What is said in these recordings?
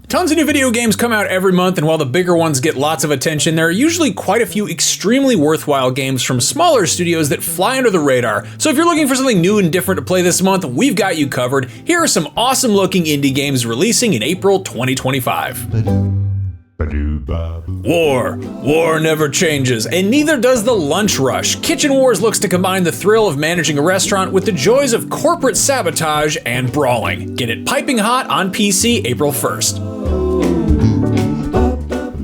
Tons of new video games come out every month, and while the bigger ones get lots of attention, there are usually quite a few extremely worthwhile games from smaller studios that fly under the radar. So if you're looking for something new and different to play this month, we've got you covered. Here are some awesome looking indie games releasing in April 2025. War never changes, and neither does the lunch rush. Kitchen Wars looks to combine the thrill of managing a restaurant with the joys of corporate sabotage and brawling. Get it piping hot on PC April 1st.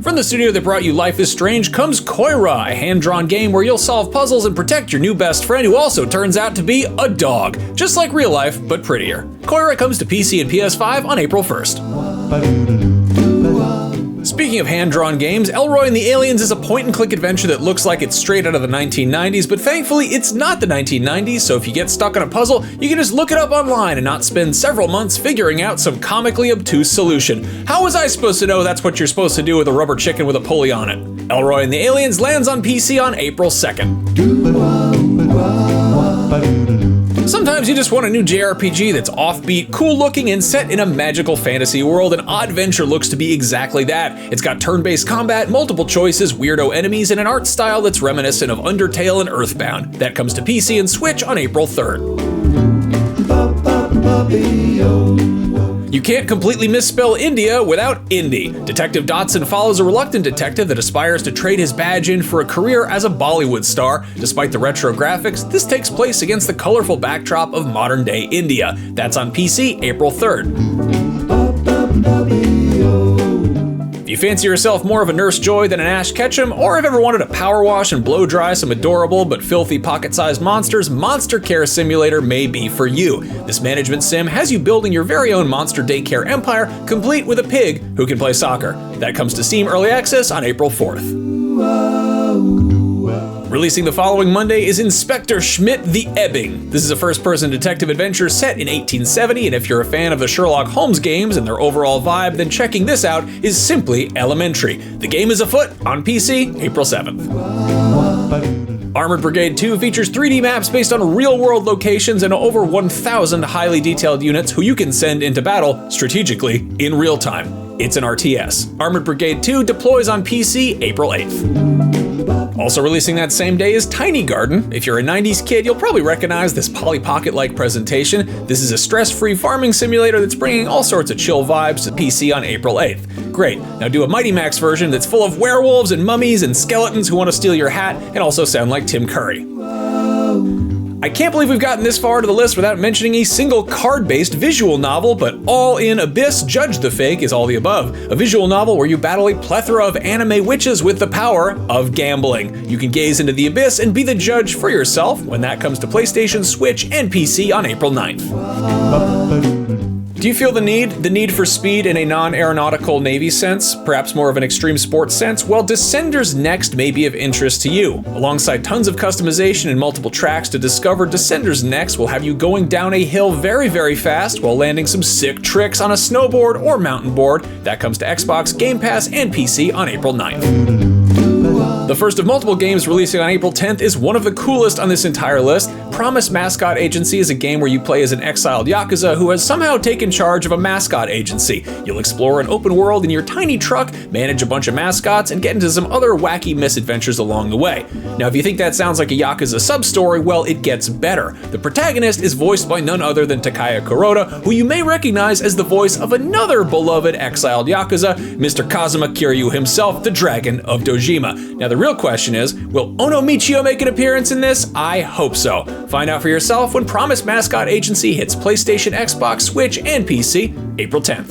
From the studio that brought you Life is Strange comes Koira, a hand-drawn game where you'll solve puzzles and protect your new best friend who also turns out to be a dog. Just like real life, but prettier. Koira comes to PC and PS5 on April 1st. Speaking of hand-drawn games, Elroy and the Aliens is a point-and-click adventure that looks like it's straight out of the 1990s, but thankfully it's not the 1990s, so if you get stuck on a puzzle, you can just look it up online and not spend several months figuring out some comically obtuse solution. How was I supposed to know that's what you're supposed to do with a rubber chicken with a pulley on it? Elroy and the Aliens lands on PC on April 2nd. Sometimes you just want a new JRPG that's offbeat, cool looking, and set in a magical fantasy world, and Oddventure looks to be exactly that. It's got turn-based combat, multiple choices, weirdo enemies, and an art style that's reminiscent of Undertale and Earthbound. That comes to PC and Switch on April 3rd. You can't completely misspell India without indie. Detective Dotson follows a reluctant detective that aspires to trade his badge in for a career as a Bollywood star. Despite the retro graphics, this takes place against the colorful backdrop of modern-day India. That's on PC, April 3rd. If you fancy yourself more of a Nurse Joy than an Ash Ketchum, or have ever wanted to power wash and blow dry some adorable but filthy pocket-sized monsters, Monster Care Simulator may be for you. This management sim has you building your very own monster daycare empire, complete with a pig who can play soccer. That comes to Steam Early Access on April 4th. Releasing the following Monday is Inspector Schmidt the Ebbing. This is a first-person detective adventure set in 1870, and if you're a fan of the Sherlock Holmes games and their overall vibe, then checking this out is simply elementary. The game is afoot on PC, April 7th. Armored Brigade 2 features 3D maps based on real-world locations and over 1,000 highly detailed units who you can send into battle strategically in real time. It's an RTS. Armored Brigade 2 deploys on PC April 8th. Also releasing that same day is Tiny Garden. If you're a 90s kid, you'll probably recognize this Polly Pocket-like presentation. This is a stress-free farming simulator that's bringing all sorts of chill vibes to PC on April 8th. Great, now do a Mighty Max version that's full of werewolves and mummies and skeletons who want to steal your hat and also sound like Tim Curry. I can't believe we've gotten this far to the list without mentioning a single card-based visual novel, but All in Abyss Judge the Fake is all the above. A visual novel where you battle a plethora of anime witches with the power of gambling. You can gaze into the abyss and be the judge for yourself when that comes to PlayStation, Switch, and PC on April 9th. Do you feel the need for speed in a non-aeronautical Navy sense, perhaps more of an extreme sports sense? Well, Descenders Next may be of interest to you. Alongside tons of customization and multiple tracks to discover, Descenders Next will have you going down a hill very, very fast while landing some sick tricks on a snowboard or mountain board. That comes to Xbox, Game Pass, and PC on April 9th. The first of multiple games releasing on April 10th is one of the coolest on this entire list. Promise Mascot Agency is a game where you play as an exiled Yakuza who has somehow taken charge of a mascot agency. You'll explore an open world in your tiny truck, manage a bunch of mascots, and get into some other wacky misadventures along the way. Now, if you think that sounds like a Yakuza sub-story, well, it gets better. The protagonist is voiced by none other than Takaya Kuroda, who you may recognize as the voice of another beloved exiled Yakuza, Mr. Kazuma Kiryu himself, the Dragon of Dojima. Now, the real question is, will Ono Michio make an appearance in this? I hope so. Find out for yourself when Promise Mascot Agency hits PlayStation, Xbox, Switch, and PC April 10th.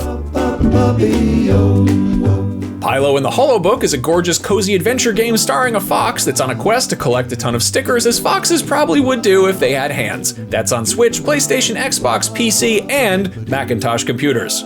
Pilo and the Holobook is a gorgeous, cozy adventure game starring a fox that's on a quest to collect a ton of stickers, as foxes probably would do if they had hands. That's on Switch, PlayStation, Xbox, PC, and Macintosh computers.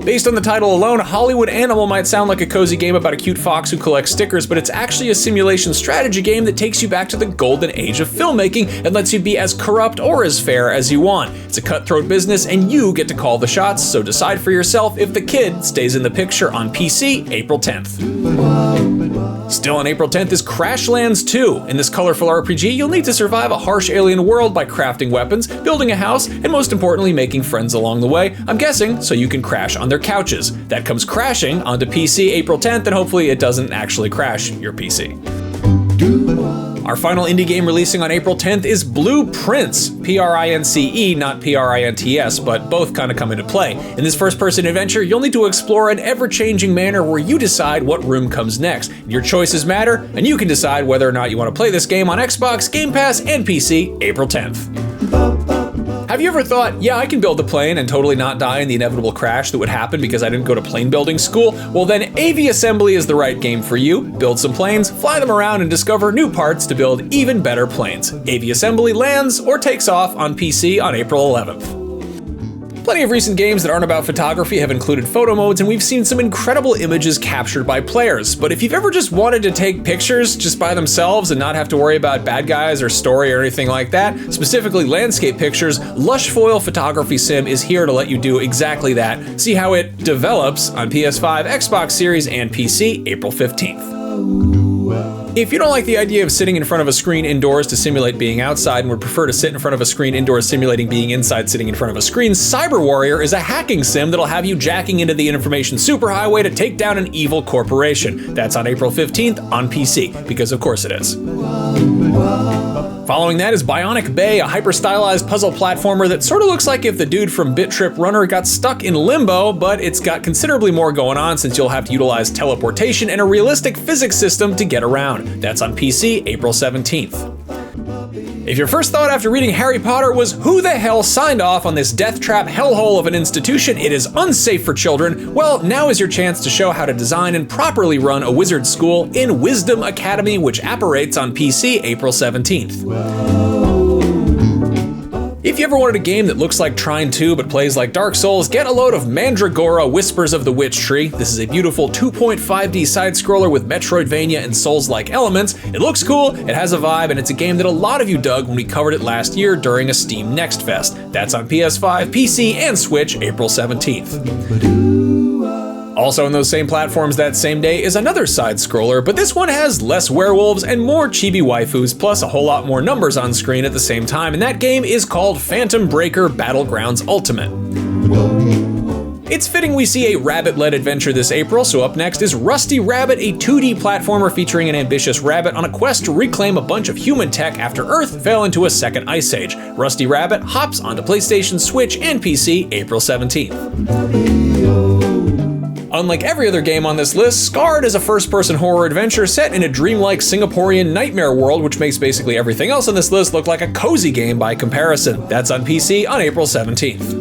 Based on the title alone, Hollywood Animal might sound like a cozy game about a cute fox who collects stickers, but it's actually a simulation strategy game that takes you back to the golden age of filmmaking and lets you be as corrupt or as fair as you want. It's a cutthroat business and you get to call the shots, so decide for yourself if the kid stays in the picture on PC April 10th. Still on April 10th is Crashlands 2. In this colorful RPG, you'll need to survive a harsh alien world by crafting weapons, building a house, and most importantly, making friends along the way. I'm guessing so you can crash on their couches. That comes crashing onto PC April 10th, and hopefully it doesn't actually crash your PC. Our final indie game releasing on April 10th is Blue Prince, Prince, not Prints, but both kind of come into play. In this first-person adventure, you'll need to explore an ever-changing manner where you decide what room comes next. Your choices matter, and you can decide whether or not you want to play this game on Xbox, Game Pass, and PC April 10th. Have you ever thought, yeah, I can build a plane and totally not die in the inevitable crash that would happen because I didn't go to plane building school? Well then, Aviassembly is the right game for you. Build some planes, fly them around, and discover new parts to build even better planes. Aviassembly lands or takes off on PC on April 11th. Plenty of recent games that aren't about photography have included photo modes, and we've seen some incredible images captured by players. But if you've ever just wanted to take pictures just by themselves and not have to worry about bad guys or story or anything like that, specifically landscape pictures, Lushfoil Photography Sim is here to let you do exactly that. See how it develops on PS5, Xbox Series, and PC April 15th. If you don't like the idea of sitting in front of a screen indoors to simulate being outside and would prefer to sit in front of a screen indoors simulating being inside sitting in front of a screen, Cyber Warrior is a hacking sim that'll have you jacking into the information superhighway to take down an evil corporation. That's on April 15th on PC, because of course it is. Following that is Bionic Bay, a hyper-stylized puzzle platformer that sort of looks like if the dude from Bit Trip Runner got stuck in limbo, but it's got considerably more going on since you'll have to utilize teleportation and a realistic physics system to get around. That's on PC April 17th. If your first thought after reading Harry Potter was who the hell signed off on this death trap hellhole of an institution, it is unsafe for children, well, now is your chance to show how to design and properly run a wizard school in Wizdom Academy, which apparates on PC April 17th. If you ever wanted a game that looks like Trine 2 but plays like Dark Souls, get a load of Mandragora Whispers of the Witch Tree. This is a beautiful 2.5D side-scroller with Metroidvania and Souls-like elements. It looks cool, it has a vibe, and it's a game that a lot of you dug when we covered it last year during a Steam Next Fest. That's on PS5, PC, and Switch April 17th. Also on those same platforms that same day is another side-scroller, but this one has less werewolves and more chibi waifus, plus a whole lot more numbers on screen at the same time, and that game is called Phantom Breaker Battlegrounds Ultimate. It's fitting we see a rabbit-led adventure this April, so up next is Rusty Rabbit, a 2D platformer featuring an ambitious rabbit on a quest to reclaim a bunch of human tech after Earth fell into a second ice age. Rusty Rabbit hops onto PlayStation, Switch, and PC April 17th. Unlike every other game on this list, Scarred is a first-person horror adventure set in a dreamlike Singaporean nightmare world, which makes basically everything else on this list look like a cozy game by comparison. That's on PC on April 17th.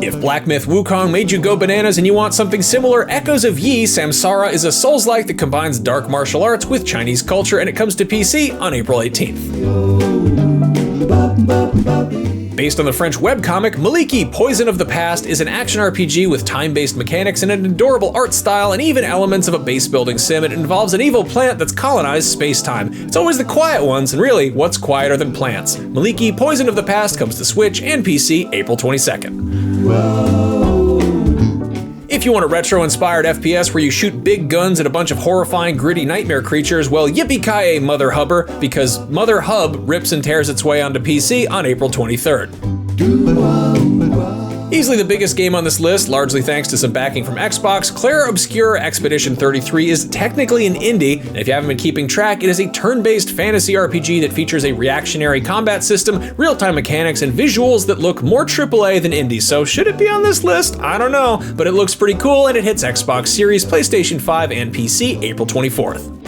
If Black Myth Wukong made you go bananas and you want something similar, Echoes of Yi Samsara is a Souls-like that combines dark martial arts with Chinese culture, and it comes to PC on April 18th. Based on the French webcomic, Maliki Poison of the Past is an action RPG with time-based mechanics and an adorable art style and even elements of a base-building sim. It involves an evil plant that's colonized space-time. It's always the quiet ones, and really, what's quieter than plants? Maliki Poison of the Past comes to Switch and PC April 22nd. If you want a retro-inspired FPS where you shoot big guns at a bunch of horrifying, gritty nightmare creatures, well, yippee-ki-yay, Mother Hubber, because Mother Hub rips and tears its way onto PC on April 23rd. Easily the biggest game on this list, largely thanks to some backing from Xbox, Clair Obscur Expedition 33 is technically an indie, and if you haven't been keeping track, it is a turn-based fantasy RPG that features a reactionary combat system, real-time mechanics, and visuals that look more AAA than indie. So should it be on this list? I don't know, but it looks pretty cool, and it hits Xbox Series, PlayStation 5, and PC April 24th.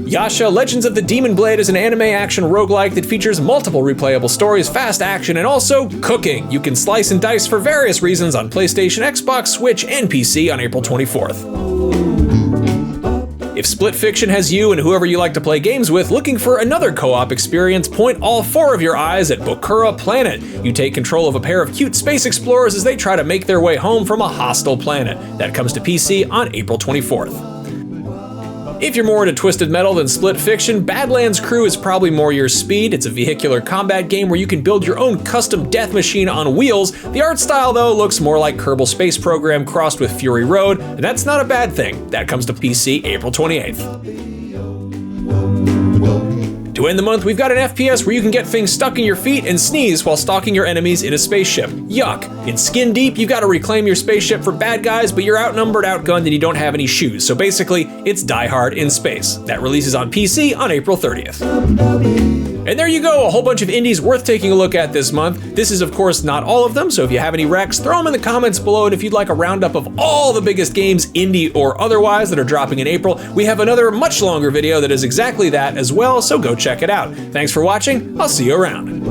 Yasha Legends of the Demon Blade is an anime action roguelike that features multiple replayable stories, fast action, and also cooking. You can slice and dice for various reasons on PlayStation, Xbox, Switch, and PC on April 24th. If Split Fiction has you and whoever you like to play games with looking for another co-op experience, point all 4 of your eyes at Bokura Planet. You take control of a pair of cute space explorers as they try to make their way home from a hostile planet. That comes to PC on April 24th. If you're more into twisted metal than split fiction, Badlands Crew is probably more your speed. It's a vehicular combat game where you can build your own custom death machine on wheels. The art style, though, looks more like Kerbal Space Program crossed with Fury Road, and that's not a bad thing. That comes to PC April 28th. To end the month, we've got an FPS where you can get things stuck in your feet and sneeze while stalking your enemies in a spaceship. Yuck. In Skin Deep, you've got to reclaim your spaceship for bad guys, but you're outnumbered, outgunned, and you don't have any shoes. So basically, it's Die Hard in space. That releases on PC on April 30th. And there you go, a whole bunch of indies worth taking a look at this month. This is, of course, not all of them, so if you have any recs, throw them in the comments below, and if you'd like a roundup of all the biggest games, indie or otherwise, that are dropping in April, we have another much longer video that is exactly that as well, so go check it out. Thanks for watching, I'll see you around.